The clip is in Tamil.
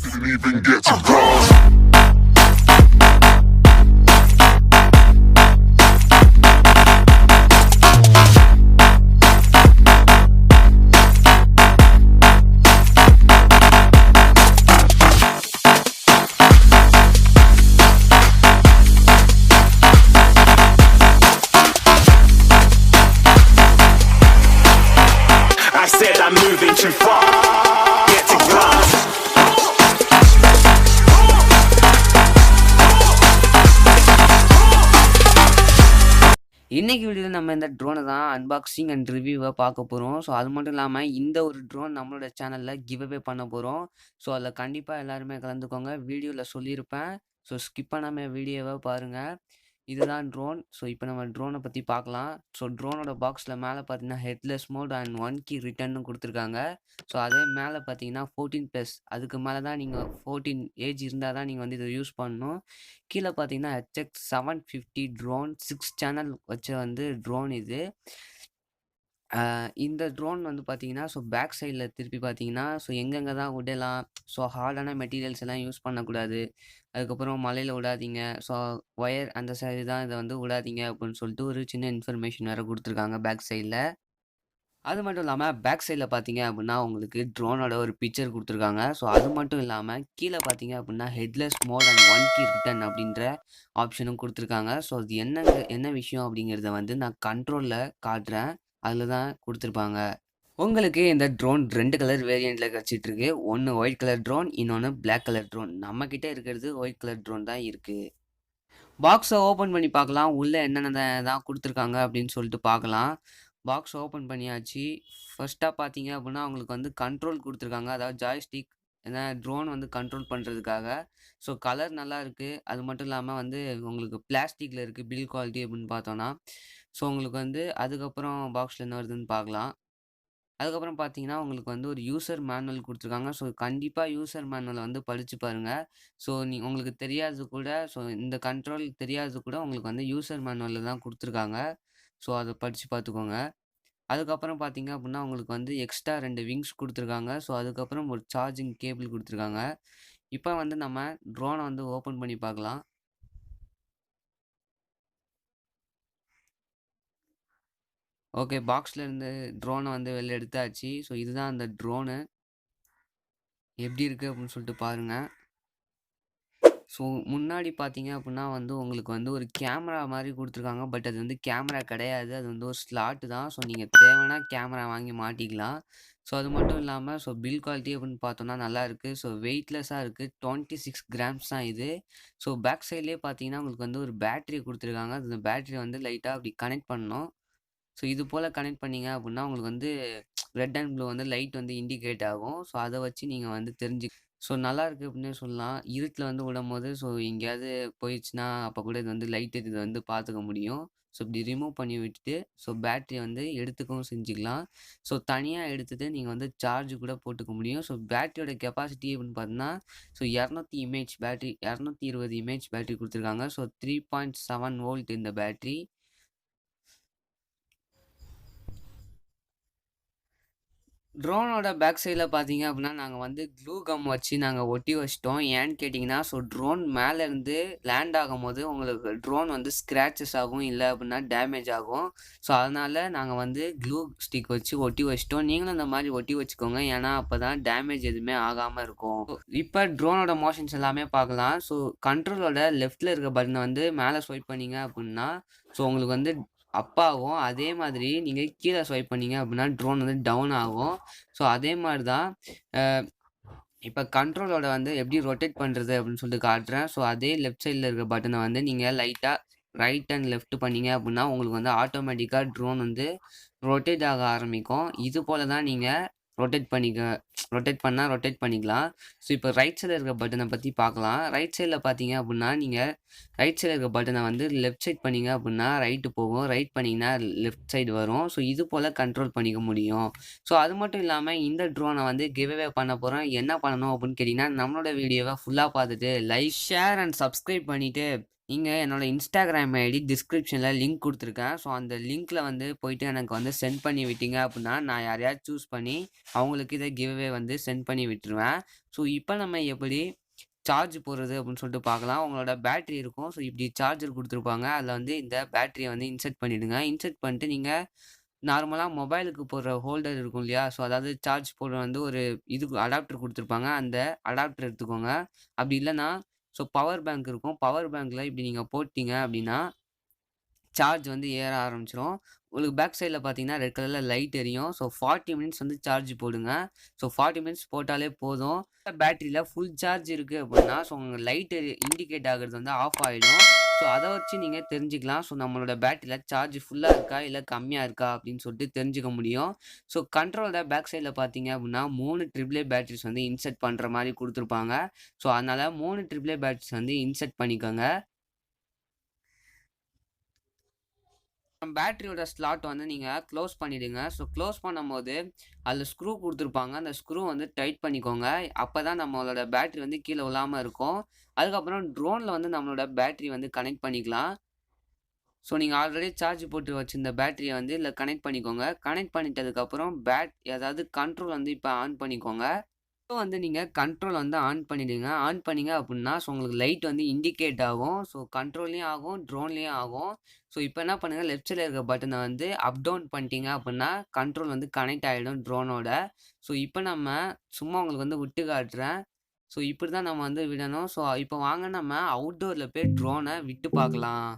Didn't even get to cross. I said I'm moving too far. Get to glass. இன்னைக்கு வீடியோவில் நம்ம இந்த ட்ரோனை தான் அன்பாக்சிங் அண்ட் ரிவ்யூவை பார்க்க போகிறோம். ஸோ அது மட்டும் இல்லாமல் இந்த ஒரு ட்ரோன் நம்மளோட சேனலில் கிவ் அவே பண்ண போகிறோம். ஸோ அதில் கண்டிப்பாக எல்லாருமே கலந்துக்கோங்க. வீடியோவில் சொல்லியிருப்பேன். ஸோ ஸ்கிப் பண்ணாமல் வீடியோவை பாருங்கள். இதுதான் ட்ரோன். ஸோ இப்போ நம்ம ட்ரோனை பற்றி பார்க்கலாம். ஸோ ட்ரோனோட பாக்ஸில் மேலே பார்த்தீங்கன்னா headless mode and 1 key return கொடுத்துருக்காங்க. ஸோ அதே மேலே பார்த்தீங்கன்னா 14+ அதுக்கு மேலே தான் நீங்கள் 14 ஏஜ் இருந்தால் தான் நீங்கள் வந்து இதை யூஸ் பண்ணணும். கீழே பார்த்தீங்கன்னா HX 750 ட்ரோன் 6 சேனல் வச்ச வந்து ட்ரோன் இது. இந்த ட்ரோன் வந்து பார்த்தீங்கன்னா ஸோ பேக் சைடில் திருப்பி பார்த்தீங்கன்னா ஸோ எங்கெங்கே தான் விடலாம், ஸோ ஹார்டான மெட்டீரியல்ஸ் எல்லாம் யூஸ் பண்ணக்கூடாது, அதுக்கப்புறம் மலையில் விடாதீங்க, ஸோ ஒயர் அந்த சைடு தான் இதை வந்து விடாதீங்க அப்படின்னு சொல்லிட்டு ஒரு சின்ன இன்ஃபர்மேஷன் வேறு கொடுத்துருக்காங்க பேக் சைடில். அது மட்டும் இல்லாமல் பேக் சைடில் பார்த்தீங்க அப்படின்னா உங்களுக்கு ட்ரோனோட ஒரு பிக்சர் கொடுத்துருக்காங்க. ஸோ அது மட்டும் இல்லாமல் கீழே பார்த்தீங்க அப்படின்னா headless mode and 1 key return அப்படின்ற ஆப்ஷனும் கொடுத்துருக்காங்க. ஸோ அது என்ன விஷயம் அப்படிங்கிறத வந்து நான் கண்ட்ரோலில் காட்டுறேன். அதில் தான் கொடுத்துருப்பாங்க. உங்களுக்கு இந்த ட்ரோன் 2 கலர் வேரியண்ட்டில் கிடச்சிட்ருக்கு. ஒன்று ஒயிட் கலர் ட்ரோன், இன்னொன்று பிளாக் கலர் ட்ரோன். நம்மக்கிட்ட இருக்கிறது ஒயிட் கலர் ட்ரோன் தான் இருக்குது. பாக்ஸை ஓப்பன் பண்ணி பார்க்கலாம். உள்ளே என்னென்ன தான் கொடுத்துருக்காங்க அப்படின்னு சொல்லிட்டு பார்க்கலாம். பாக்ஸ் ஓப்பன் பண்ணியாச்சு. ஃபர்ஸ்ட்டாக பார்த்தீங்க அப்படின்னா உங்களுக்கு வந்து கண்ட்ரோல் கொடுத்துருக்காங்க. அதாவது ஜாய்ஸ்டிக், ஏன்னா ட்ரோன் வந்து கண்ட்ரோல் பண்ணுறதுக்காக. ஸோ கலர் நல்லா இருக்குது. அது மட்டும் இல்லாமல் வந்து உங்களுக்கு பிளாஸ்டிக்கில் இருக்குது பில் குவாலிட்டி அப்படின்னு பார்த்தோன்னா. ஸோ உங்களுக்கு வந்து அதுக்கப்புறம் பாக்ஸில் என்ன வருதுன்னு பார்க்கலாம். அதுக்கப்புறம் பார்த்தீங்கன்னா உங்களுக்கு வந்து ஒரு யூசர் மேனுவல் கொடுத்துருக்காங்க. ஸோ கண்டிப்பாக யூசர் மேனுவலை வந்து படித்து பாருங்கள். ஸோ உங்களுக்கு தெரியாது கூட, ஸோ இந்த கண்ட்ரோல் தெரியாது கூட உங்களுக்கு வந்து யூசர் மேனுவலில் தான் கொடுத்துருக்காங்க. ஸோ அதை படித்து பார்த்துக்கோங்க. அதுக்கப்புறம் பார்த்தீங்க அப்படின்னா உங்களுக்கு வந்து எக்ஸ்ட்ரா 2 விங்ஸ் கொடுத்துருக்காங்க. ஸோ அதுக்கப்புறம் ஒரு சார்ஜிங் கேபிள் கொடுத்துருக்காங்க. இப்போ வந்து நம்ம ட்ரோனை வந்து ஓப்பன் பண்ணி பார்க்கலாம். ஓகே, பாக்ஸில் இருந்து ட்ரோனை வந்து வெளில எடுத்தாச்சு. ஸோ இதுதான் அந்த ட்ரோனு. எப்படி இருக்குது அப்படின்னு சொல்லிட்டு பாருங்கள். ஸோ முன்னாடி பார்த்தீங்க அப்படின்னா வந்து உங்களுக்கு வந்து ஒரு கேமரா மாதிரி கொடுத்துருக்காங்க. பட் அது வந்து கேமரா கிடையாது. அது வந்து ஒரு ஸ்லாட்டு தான். ஸோ நீங்கள் தேவைன்னா கேமரா வாங்கி மாட்டிக்கலாம். ஸோ அது மட்டும் இல்லாமல் ஸோ பில் குவாலிட்டி அப்படின்னு பார்த்தோன்னா நல்லா இருக்குது. ஸோ வெயிட்லெஸ்ஸாக இருக்குது. 26 கிராம்ஸ் தான் இது. ஸோ பேக் சைட்லேயே பார்த்தீங்கன்னா உங்களுக்கு வந்து ஒரு பேட்டரி கொடுத்துருக்காங்க. அந்த பேட்டரி வந்து லைட்டாக அப்படி கனெக்ட் பண்ணணும். ஸோ இது போல் கனெக்ட் பண்ணீங்க அப்படின்னா உங்களுக்கு வந்து ரெட் அண்ட் ப்ளூ வந்து லைட் வந்து இண்டிகேட் ஆகும். ஸோ அதை வச்சு நீங்கள் வந்து ஸோ நல்லாயிருக்கு அப்படின்னே சொல்லலாம். இருட்டில் வந்து விடும்போது ஸோ எங்கேயாவது போயிடுச்சுன்னா அப்போ கூட இது வந்து லைட் இதை வந்து பார்த்துக்க முடியும். ஸோ இப்படி ரிமூவ் பண்ணி விட்டுட்டு ஸோ பேட்டரி வந்து எடுத்துக்கவும் செஞ்சுக்கலாம். ஸோ தனியாக எடுத்துகிட்டு நீங்கள் வந்து சார்ஜ் கூட போட்டுக்க முடியும். ஸோ பேட்டரியோட கெப்பாசிட்டி அப்படின்னு பார்த்தீங்கன்னா so 200 image battery, 220 image battery கொடுத்துருக்காங்க. ஸோ 3.7 வோல்ட் இந்த பேட்டரி. ட்ரோனோட பேக் சைடில் பார்த்தீங்க அப்படின்னா நாங்கள் வந்து க்ளூ கம் வச்சு நாங்கள் ஒட்டி வச்சிட்டோம். ஏன்னு கேட்டிங்கன்னா ஸோ ட்ரோன் மேலேருந்து லேண்ட் ஆகும்போது உங்களுக்கு ட்ரோன் வந்து ஸ்க்ராச்சஸ் ஆகும், இல்லை அப்படின்னா டேமேஜ் ஆகும். ஸோ அதனால் நாங்கள் வந்து க்ளூ ஸ்டிக் வச்சு ஒட்டி வச்சிட்டோம். நீங்களும் இந்த மாதிரி ஒட்டி வச்சுக்கோங்க. ஏன்னா அப்போ தான் டேமேஜ் எதுவுமே ஆகாமல் இருக்கும். இப்போ ட்ரோனோட மோஷன்ஸ் எல்லாமே பார்க்கலாம். ஸோ கண்ட்ரோலோட லெஃப்ட்டில் இருக்க பட்டனை வந்து மேலே ஸ்வைப் பண்ணிங்க அப்படின்னா ஸோ உங்களுக்கு வந்து அப் ஆகும். அதே மாதிரி நீங்கள் கீழே ஸ்வைப் பண்ணீங்க அப்படின்னா ட்ரோன் வந்து டவுன் ஆகும். ஸோ அதே மாதிரி தான் இப்போ கண்ட்ரோலோட வந்து எப்படி ரொட்டேட் பண்ணுறது அப்படின்னு சொல்லிட்டு காட்டுறேன். ஸோ அதே லெஃப்ட் சைடில் இருக்க பட்டனை வந்து நீங்கள் லைட்டாக ரைட் அண்ட் லெஃப்ட் பண்ணீங்க அப்படின்னா உங்களுக்கு வந்து ஆட்டோமேட்டிக்காக ட்ரோன் வந்து ரொட்டேட் ஆக ஆரம்பிக்கும். இது போல் தான் நீங்கள் ரொட்டேட் பண்ணிக்கலாம். ஸோ இப்போ ரைட் சைடில் இருக்க பட்டனை பற்றி பார்க்கலாம். ரைட் சைடில் பார்த்தீங்க அப்படின்னா நீங்கள் ரைட் சைடில் இருக்க பட்டனை வந்து லெஃப்ட் சைட் பண்ணிங்க அப்படின்னா ரைட்டு போகும், ரைட் பண்ணிங்கன்னா லெஃப்ட் சைடு வரும். ஸோ இது போல் கண்ட்ரோல் பண்ணிக்க முடியும். ஸோ அது மட்டும் இல்லாமல் இந்த ட்ரோனை வந்து கிவ் அவே பண்ண போகிறோம். என்ன பண்ணணும் அப்படின்னு கேட்டிங்கன்னா நம்மளோட வீடியோவை ஃபுல்லாக பார்த்துட்டு லைக், ஷேர் அண்ட் சப்ஸ்கிரைப் பண்ணிவிட்டு நீங்கள் என்னோட இன்ஸ்டாகிராம் ஐடி டிஸ்கிரிப்ஷனில் லிங்க் கொடுத்துருக்கேன். ஸோ அந்த லிங்க்கில் வந்து போயிட்டு எனக்கு வந்து சென்ட் பண்ணி விட்டீங்க அப்படின்னா நான் யாரையாவது சூஸ் பண்ணி அவங்களுக்கு இதை கிவ் அவே வாட்ஸ்அப்லேயே வந்து சென்ட் பண்ணி விட்டுருவேன். ஸோ இப்போ நம்ம எப்படி சார்ஜ் போடுறது அப்படின்னு சொல்லிட்டு பார்க்கலாம். உங்களோட பேட்டரி இருக்கும். ஸோ இப்படி சார்ஜர் குடுத்துருப்பாங்க. அதில வந்து இந்த பேட்டரிய வந்து இன்செர்ட் பண்ணிடுங்க. இன்செர்ட் பண்ணிட்டு நீங்க நார்மலா மொபைலுக்கு போடுற ஹோல்டர் இருக்கும் இல்லையா? ஸோ அதாவது சார்ஜ் போட வந்து ஒரு அடாப்டர் குடுத்துருப்பாங்க. அந்த அடாப்டர் எடுத்துக்கோங்க. அப்படி இல்லன்னா, ஸோ பவர் பேங்க் இருக்கும். பவர் பேங்க்ல இப்படி நீங்க போட்டீங்க அப்படின்னா சார்ஜ் வந்து ஏற ஆரம்பிச்சுரும். உங்களுக்கு பேக் சைட்ல பார்த்தீங்கன்னா, ரெட் கலர்ல லைட் எரியும். ஸோ 40 மினிட்ஸ் வந்து சார்ஜ் போடுங்க. ஸோ 40 மினிட்ஸ் போட்டாலே போதும். பேட்டரியில ஃபுல் சார்ஜ் இருக்கு அப்படின்னா, ஸோ உங்க லைட் இண்டிகேட் ஆகுறது வந்து ஆஃப் ஆயிடும். ஸோ அத வச்சு நீங்க தெரிஞ்சுக்கலாம். ஸோ நம்மளோட பேட்டரியில சார்ஜ் ஃபுல்லா இருக்கா? இல்ல கம்மியா இருக்கா? அப்படின்னு சொல்லிட்டு தெரிஞ்சுக்க முடியும். ஸோ கண்ட்ரோலோட பேக் சைட்ல பார்த்தீங்க அப்படின்னா, 3 AAA பேட்டரிஸ் வந்து இன்செர்ட் பண்ற மாரி குடுத்துருப்பாங்க. ஸோ அதனால 3 AAA பேட்டரிஸ் வந்து இன்செர்ட் பண்ணிக்கோங்க. பேட்டரியோட ஸ்லாட் வந்து நீங்க க்ளோஸ் பண்ணிடுங்க. ஸோ க்ளோஸ் பண்ணும்போது, அதில ஸ்க்ரூ குடுத்துருப்பாங்க. அந்த ஸ்க்ரூ வந்து டைட் பண்ணிக்கோங்க. அப்பதான் நம்மளோட பேட்டரி வந்து கீழ விழாம இருக்கும். அதுக்கப்புறம் ட்ரோன்ல வந்து நம்மளோட பேட்டரி வந்து கனெக்ட் பண்ணிக்கலாம். ஸோ நீங்க ஆல்ரெடி சார்ஜ் போட்டு வச்சிருந்த பேட்டரிய வந்து இதில கனெக்ட் பண்ணிக்கோங்க. கனெக்ட் பண்ணிட்டதுக்கப்புறம் அதாவது கண்ட்ரோல் வந்து இப்ப ஆன் பண்ணிக்கோங்க. இப்போ வந்து நீங்க கண்ட்ரோல் வந்து ஆன் பண்ணிடுங்க. ஆன் பண்ணீங்க அப்புட்ன்னா, ஸோ உங்களுக்கு லைட் வந்து இண்டிகேட் ஆகும். ஸோ கண்ட்ரோல்லயும் ஆகும், ட்ரோன்லயும் ஆகும். ஸோ இப்போ என்ன பண்ணுங்க, லெஃப்ட் சைட்ல இருக்க பட்டன வந்து அப் டவுன் பண்ணிட்டீங்க அப்புட்ன்னா, கண்ட்ரோல் வந்து கனெக்ட் ஆயிடும் ட்ரோனோட. ஸோ இப்போ நம்ம சும்மா உங்களுக்கு வந்து விட்டு காட்டுறேன். ஸோ இப்படி தான் நம்ம வந்து விடணும். ஸோ இப்போ வாங்க நம்ம அவுட்டோர்ல போய் ட்ரோன விட்டு பார்க்கலாம்.